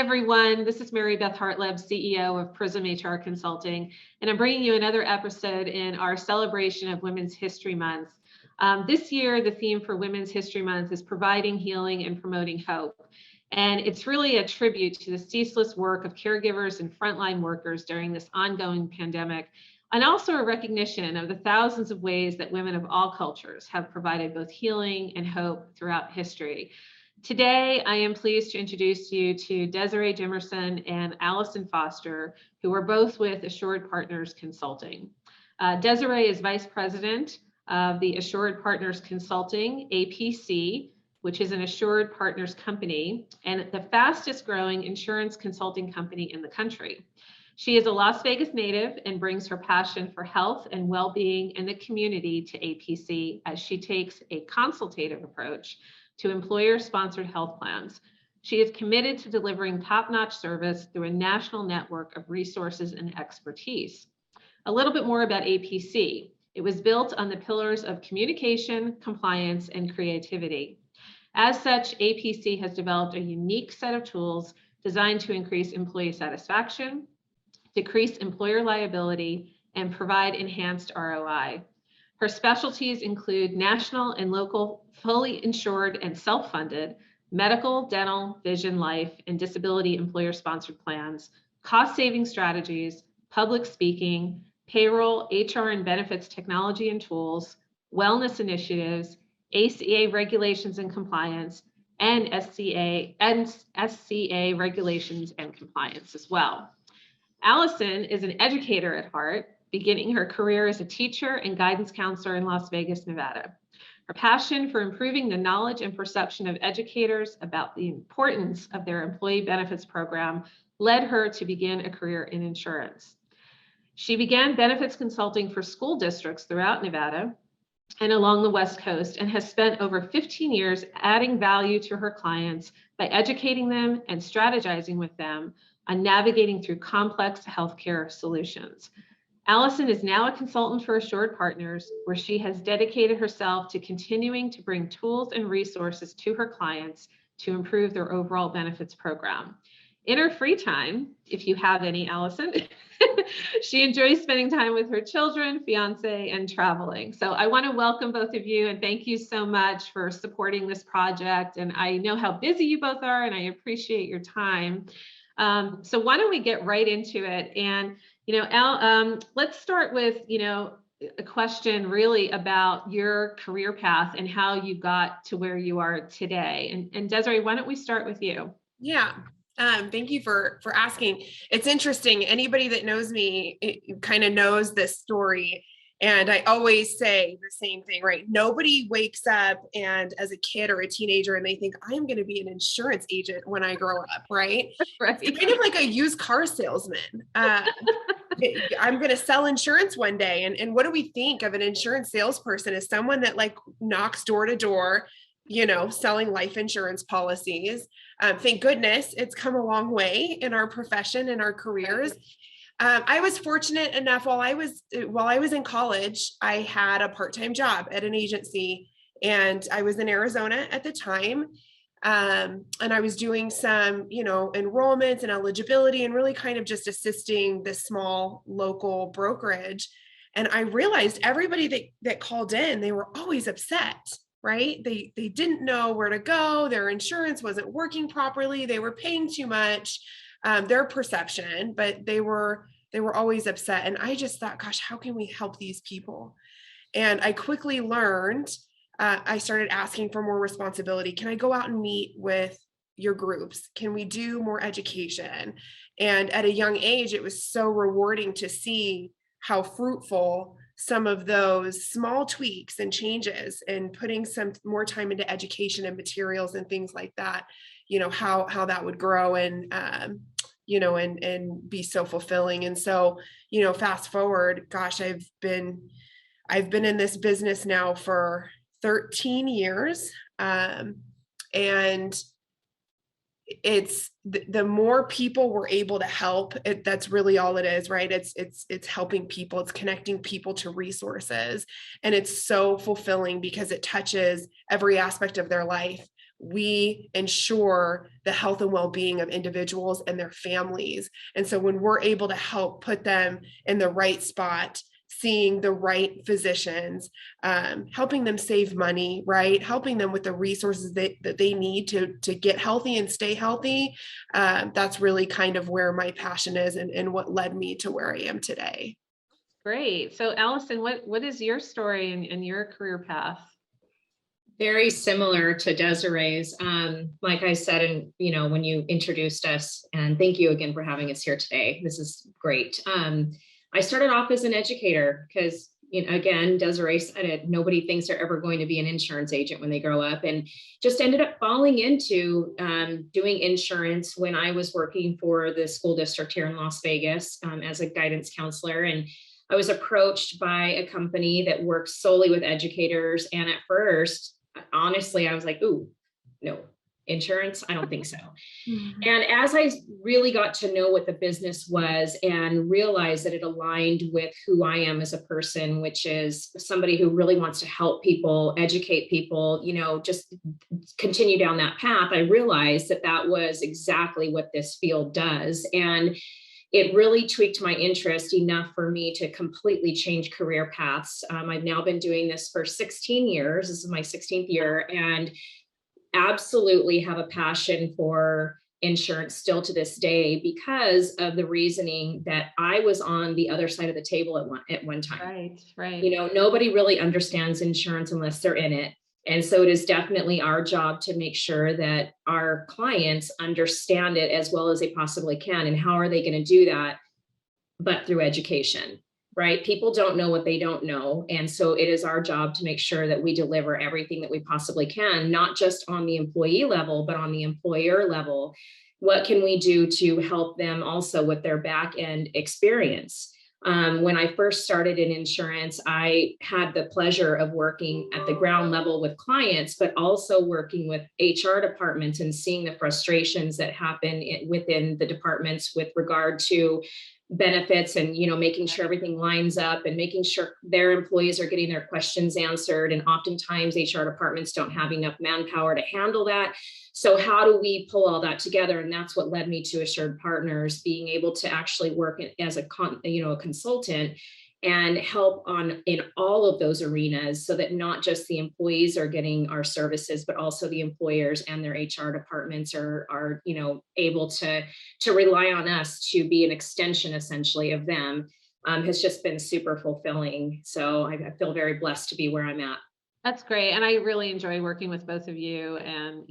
everyone. This is Mary Beth Hartleb, CEO of Prism HR Consulting, and I'm bringing you another episode in our celebration of Women's History Month. This year, the theme for Women's History Month is providing healing and promoting hope. And it's really a tribute to the ceaseless work of caregivers and frontline workers during this ongoing pandemic, and also a recognition of the thousands of ways that women of all cultures have provided both healing and hope throughout history. Today, I am pleased to introduce you to Desiree Jimerson and Allison Foster, who are both with Assured Partners Consulting. Desiree is Vice President of the Assured Partners Consulting, APC, which is an Assured Partners company and the fastest growing insurance consulting company in the country. She is a Las Vegas native and brings her passion for health and well-being in the community to APC as she takes a consultative approach to employer-sponsored health plans. She is committed to delivering top-notch service through a national network of resources and expertise. A little bit more about APC. It was built on the pillars of communication, compliance, and creativity. As such, APC has developed a unique set of tools designed to increase employee satisfaction, decrease employer liability, and provide enhanced ROI. Her specialties include national and local fully insured and self-funded medical, dental, vision, life, and disability employer-sponsored plans, cost-saving strategies, public speaking, payroll, HR and benefits technology and tools, wellness initiatives, ACA regulations and compliance, and SCA regulations and compliance as well. Allison is an educator at heart, beginning her career as a teacher and guidance counselor in Las Vegas, Nevada. Her passion for improving the knowledge and perception of educators about the importance of their employee benefits program led her to begin a career in insurance. She began benefits consulting for school districts throughout Nevada and along the West Coast, and has spent over 15 years adding value to her clients by educating them and strategizing with them on navigating through complex healthcare solutions. Allison is now a consultant for Assured Partners, where she has dedicated herself to continuing to bring tools and resources to her clients to improve their overall benefits program. In her free time, if you have any, Allison, she enjoys spending time with her children, fiance, and traveling. So I want to welcome both of you and thank you so much for supporting this project. And I know how busy you both are, and I appreciate your time. So why don't we get right into it? And let's start with, a question really about your career path and how you got to where you are today. And Desiree, why don't we start with you? Yeah. Thank you for asking. It's interesting. Anybody that knows me kind of knows this story. And I always say the same thing, right? Nobody wakes up and as a kid or a teenager and they think, I am going to be an insurance agent when I grow up, right? Right. It's kind of like a used car salesman. I'm going to sell insurance one day. And what do we think of an insurance salesperson as someone that like knocks door to door, selling life insurance policies. Thank goodness it's come a long way in our profession and our careers. I was fortunate enough while I was in college, I had a part-time job at an agency, and I was in Arizona at the time. And I was doing some, enrollments and eligibility and really kind of just assisting this small local brokerage. And I realized everybody that called in, they were always upset. Right? They didn't know where to go. Their insurance wasn't working properly. They were paying too much, their perception, but they were always upset. And I just thought, gosh, how can we help these people? And I quickly learned, I started asking for more responsibility. Can I go out and meet with your groups? Can we do more education? And at a young age, it was so rewarding to see how fruitful some of those small tweaks and changes and putting some more time into education and materials and things like that, how that would grow and, and be so fulfilling. And so, fast forward, gosh, I've been in this business now for 13 years. And it's the more people we're able to help, that's really all it is, right? It's helping people, it's connecting people to resources. And it's so fulfilling because it touches every aspect of their life, we ensure the health and well-being of individuals and their families. And so when we're able to help put them in the right spot, seeing the right physicians, helping them save money, right? Helping them with the resources that they need to get healthy and stay healthy. That's really kind of where my passion is and what led me to where I am today. Great. So Allison, what is your story and your career path? Very similar to Desiree's. Like I said, and when you introduced us, and thank you again for having us here today. This is great. I started off as an educator because, again, Desiree said it, nobody thinks they're ever going to be an insurance agent when they grow up, and just ended up falling into doing insurance when I was working for the school district here in Las Vegas as a guidance counselor. And I was approached by a company that works solely with educators. And at first, honestly, I was like, ooh, no, insurance? I don't think so. Mm-hmm. And as I really got to know what the business was and realized that it aligned with who I am as a person, which is somebody who really wants to help people, educate people, just continue down that path, I realized that that was exactly what this field does. And it really tweaked my interest enough for me to completely change career paths. I've now been doing this for 16 years. This is my 16th year, and absolutely have a passion for insurance still to this day because of the reasoning that I was on the other side of the table at one time. Right. Nobody really understands insurance unless they're in it. And so it is definitely our job to make sure that our clients understand it as well as they possibly can. And how are they going to do that? But through education, right? People don't know what they don't know. And so it is our job to make sure that we deliver everything that we possibly can, not just on the employee level, but on the employer level. What can we do to help them also with their back end experience? When I first started in insurance, I had the pleasure of working at the ground level with clients, but also working with HR departments and seeing the frustrations that happen within the departments with regard to benefits and, making sure everything lines up and making sure their employees are getting their questions answered. And oftentimes HR departments don't have enough manpower to handle that. So how do we pull all that together? And that's what led me to Assured Partners, being able to actually work as a consultant and help in all of those arenas, so that not just the employees are getting our services, but also the employers and their HR departments are able to rely on us to be an extension essentially of them. Has just been super fulfilling. So I feel very blessed to be where I'm at. That's great. And I really enjoy working with both of you and,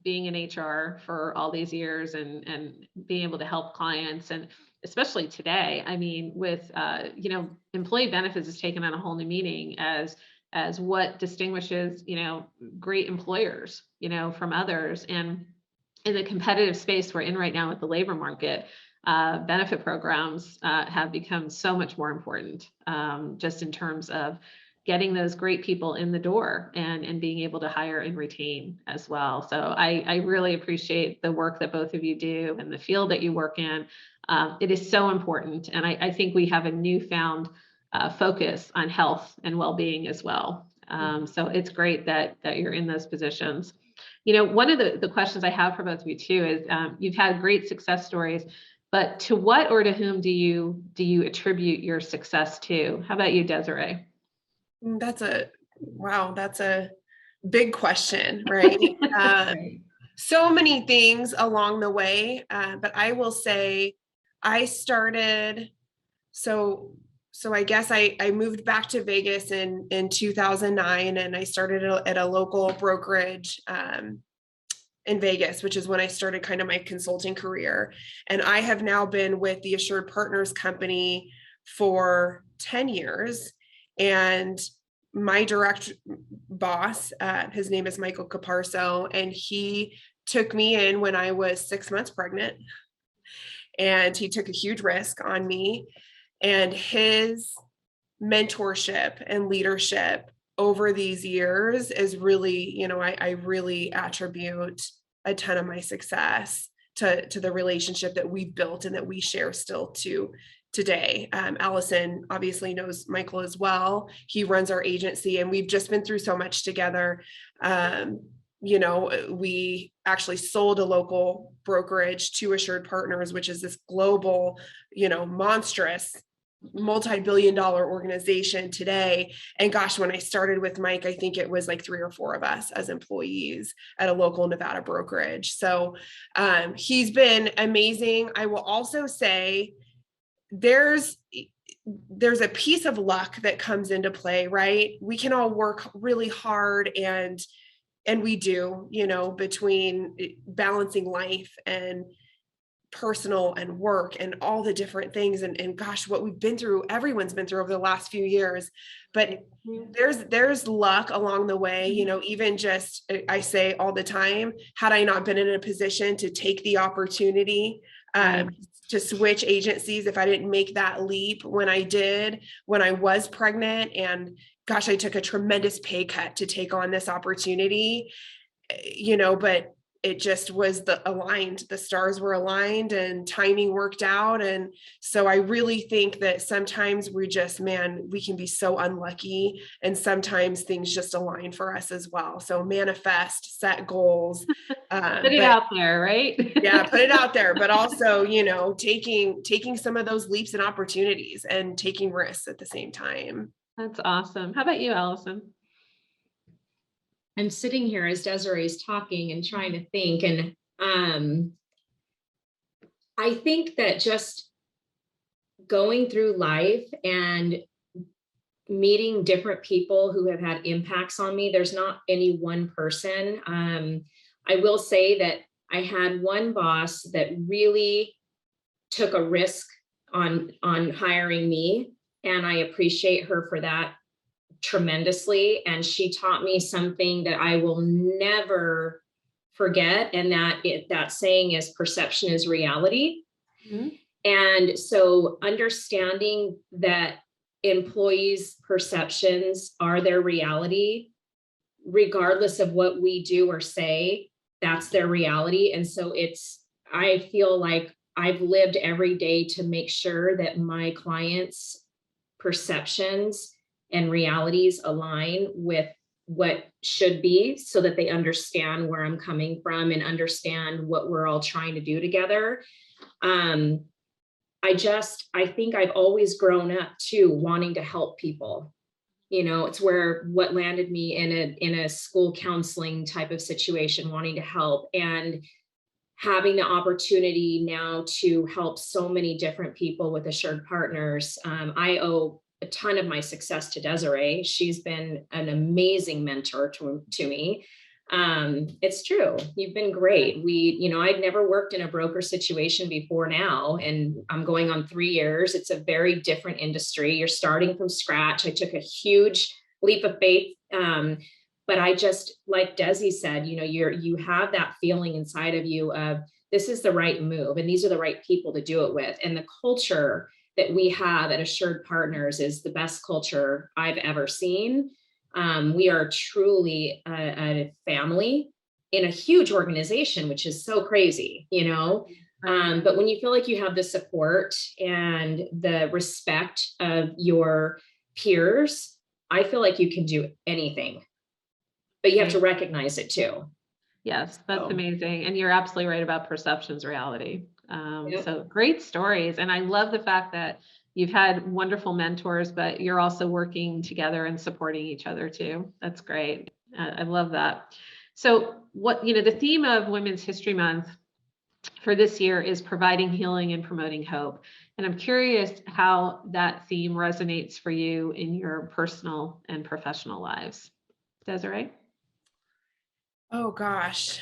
being in HR for all these years and being able to help clients. And especially today, I mean, with, employee benefits has taken on a whole new meaning as what distinguishes, great employers, from others. And in the competitive space we're in right now with the labor market, benefit programs have become so much more important, just in terms of getting those great people in the door and being able to hire and retain as well. So I really appreciate the work that both of you do and the field that you work in. It is so important. And I think we have a newfound focus on health and well-being as well. So it's great that you're in those positions. One of the questions I have for both of you too is you've had great success stories, but to what or to whom do you attribute your success to? How about you, Desiree? That's a big question, right? So many things along the way, but I will say I started, so I guess I moved back to Vegas in 2009, and I started at a local brokerage in Vegas, which is when I started kind of my consulting career. And I have now been with the Assured Partners company for 10 years. And my direct boss, his name is Michael Caparso, and he took me in when I was 6 months pregnant. And he took a huge risk on me. And his mentorship and leadership over these years is really, I really attribute a ton of my success to the relationship that we've built and that we share still today. Allison obviously knows Michael as well. He runs our agency, and we've just been through so much together. we actually sold a local brokerage to Assured Partners, which is this global, monstrous multi-billion-dollar organization today. And gosh, when I started with Mike, I think it was like 3 or 4 of us as employees at a local Nevada brokerage. So he's been amazing. I will also say there's a piece of luck that comes into play, right? We can all work really hard and we do, between balancing life and personal and work and all the different things. And gosh, what we've been through, everyone's been through over the last few years, but there's luck along the way, even just, I say all the time, had I not been in a position to take the opportunity, to switch agencies, if I didn't make that leap when I was pregnant, and gosh, I took a tremendous pay cut to take on this opportunity, but it just was the stars were aligned and timing worked out. And so I really think that sometimes we can be so unlucky, and sometimes things just align for us as well. So manifest, set goals, put it out there, right? Yeah, put it out there, but also, taking some of those leaps and opportunities and taking risks at the same time. That's awesome. How about you, Allison? I'm sitting here as Desiree is talking and trying to think. And I think that just going through life and meeting different people who have had impacts on me, there's not any one person. I will say that I had one boss that really took a risk on hiring me, and I appreciate her for that tremendously. And she taught me something that I will never forget. And that saying is perception is reality. Mm-hmm. And so understanding that employees' perceptions are their reality, regardless of what we do or say, that's their reality. And so I feel like I've lived every day to make sure that my clients' perceptions and realities align with what should be, so that they understand where I'm coming from and understand what we're all trying to do together. I think I've always grown up too, wanting to help people. It's what landed me in a school counseling type of situation, wanting to help, and having the opportunity now to help so many different people with Assured Partners. I owe a ton of my success to Desiree. She's been an amazing mentor to me. It's true. You've been great. I'd never worked in a broker situation before now, and I'm going on 3 years. It's a very different industry. You're starting from scratch. I took a huge leap of faith. But I just, like Desi said, you have that feeling inside of you of, this is the right move, and these are the right people to do it with. And the culture that we have at Assured Partners is the best culture I've ever seen. We are truly a family in a huge organization, which is so crazy, but when you feel like you have the support and the respect of your peers, I feel like you can do anything, but you have to recognize it too. Yes, that's amazing. And you're absolutely right about perception's reality. So great stories. And I love the fact that you've had wonderful mentors, but you're also working together and supporting each other too. That's great. I love that. So the theme of Women's History Month for this year is providing healing and promoting hope. And I'm curious how that theme resonates for you in your personal and professional lives. Desiree? Oh gosh.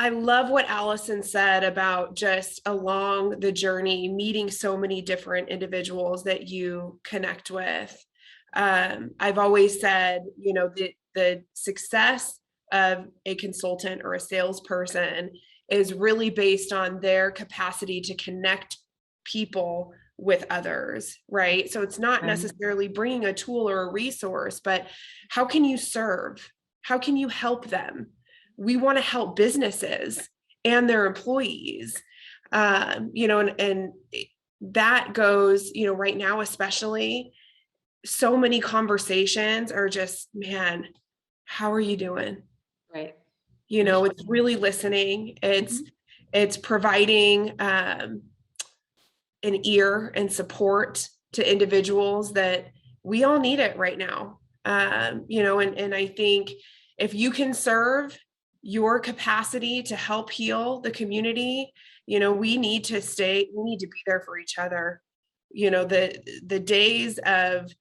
I love what Allison said about just along the journey, meeting so many different individuals that you connect with. I've always said, the success of a consultant or a salesperson is really based on their capacity to connect people with others, right? So it's not necessarily bringing a tool or a resource, but how can you serve? How can you help them? We want to help businesses and their employees, and that goes, right now, especially so many conversations are just, man, how are you doing? Right. It's really listening. It's providing an ear and support to individuals that we all need it right now. And I think if you can serve your capacity to help heal the community, we need to be there for each other. The days of,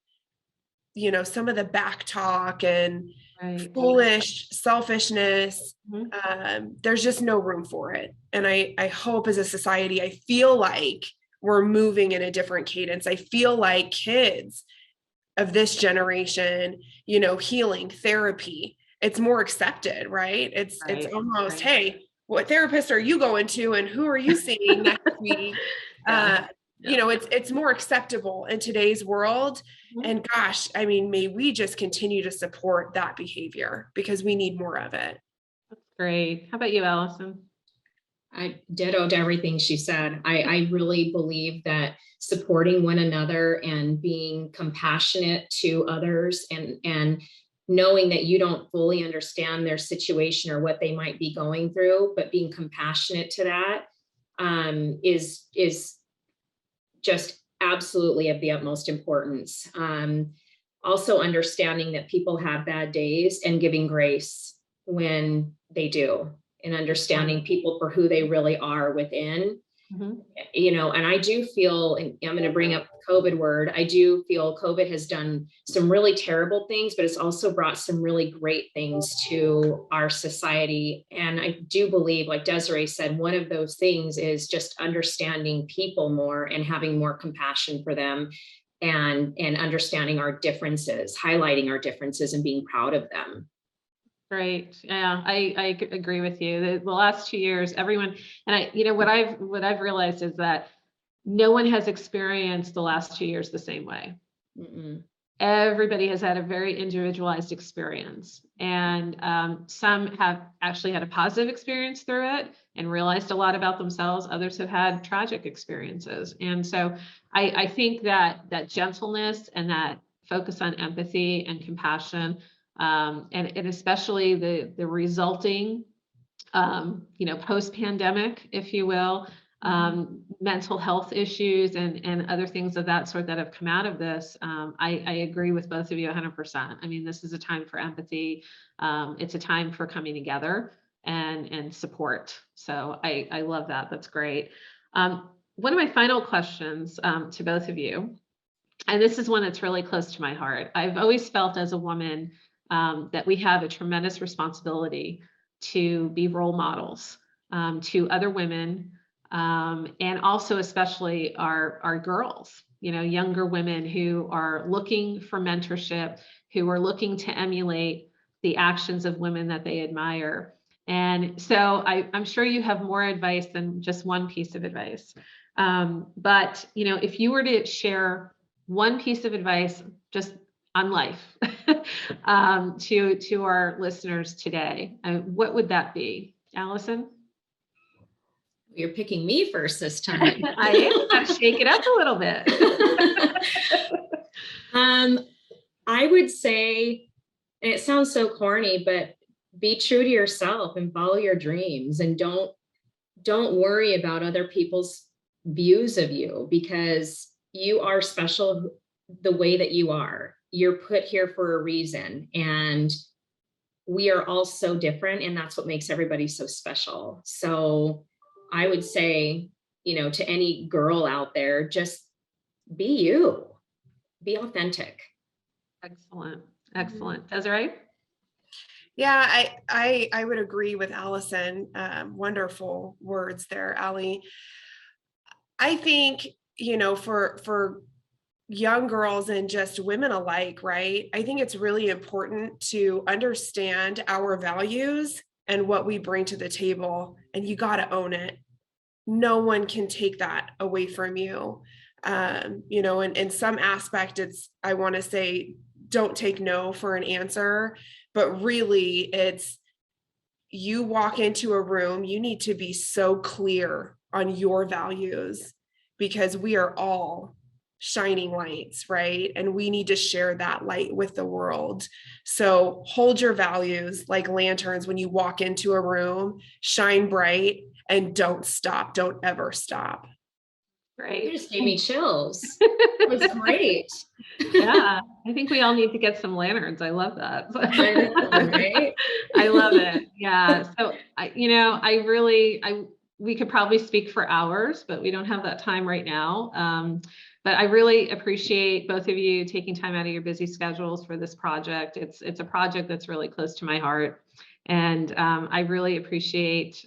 some of the back talk and Right. foolish selfishness, Mhm. there's just no room for it. And I hope as a society, I feel like we're moving in a different cadence. I feel like kids of this generation, healing therapy, it's more accepted, right? It's Right. almost, Right. hey, what therapist are you going to and who are you seeing next week? Yeah. Yeah. It's more acceptable in today's world. Mhm. And gosh, I mean, may we just continue to support that behavior because we need more of it. That's great. How about you, Allison? I dittoed everything she said. I really believe that supporting one another and being compassionate to others and knowing that you don't fully understand their situation or what they might be going through, but being compassionate to that is just absolutely of the utmost importance. Also understanding that people have bad days and giving grace when they do, and understanding people for who they really are within. Mhm. And I do feel, and I'm going to bring up the COVID word, I do feel COVID has done some really terrible things, but it's also brought some really great things to our society. And I do believe, like Desiree said, one of those things is just understanding people more and having more compassion for them, and understanding our differences, highlighting our differences and being proud of them. Great. Yeah, I agree with you. The last 2 years, everyone, and what I've realized is that no one has experienced the last 2 years the same way. Mm-mm. Everybody has had a very individualized experience, and some have actually had a positive experience through it and realized a lot about themselves. Others have had tragic experiences, and so I think that gentleness and that focus on empathy and compassion, and especially the resulting post-pandemic, if you will, mental health issues and other things of that sort that have come out of this. I agree with both of you 100%. I mean, this is a time for empathy. It's a time for coming together and support. So I love that. That's great. One of my final questions to both of you, and this is one that's really close to my heart. I've always felt as a woman that we have a tremendous responsibility to be role models to other women, and also especially our girls, younger women who are looking for mentorship, who are looking to emulate the actions of women that they admire. And so I'm sure you have more advice than just one piece of advice. But if you were to share one piece of advice just on life to our listeners today, what would that be, Allison? You're picking me first this time. I am. Gotta shake it up a little bit. I would say, and it sounds so corny, but be true to yourself and follow your dreams, and don't worry about other people's views of you, because you are special the way that you are. You're put here for a reason, and we are all so different, and that's what makes everybody so special. So I would say, to any girl out there, just be you, be authentic. Excellent. Excellent. Desiree? Yeah, I would agree with Allison. Wonderful words there, Allie. I think, for young girls and just women alike, right? I think it's really important to understand our values and what we bring to the table, and you got to own it. No one can take that away from you. And in some aspect, I want to say, don't take no for an answer, but really it's, you walk into a room, you need to be so clear on your values, because we are all shining lights, right? And we need to share that light with the world. So hold your values like lanterns when you walk into a room, shine bright, and don't stop. Don't ever stop. You Great. just gave me chills. It was great. Yeah, I think we all need to get some lanterns. I love that. I know, right? I love it. Yeah. So we could probably speak for hours, but we don't have that time right now. But I really appreciate both of you taking time out of your busy schedules for this project. It's a project that's really close to my heart. And I really appreciate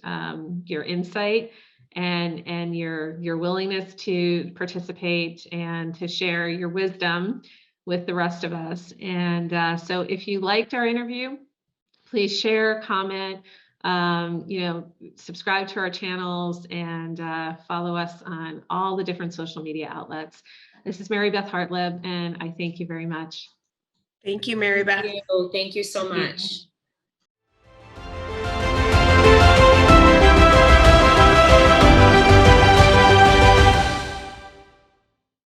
your insight and your willingness to participate and to share your wisdom with the rest of us. And so if you liked our interview, please share, comment, subscribe to our channels, and follow us on all the different social media outlets. This is Mary Beth Hartleb, and I thank you very much. Thank you, Mary Beth. Thank you so much.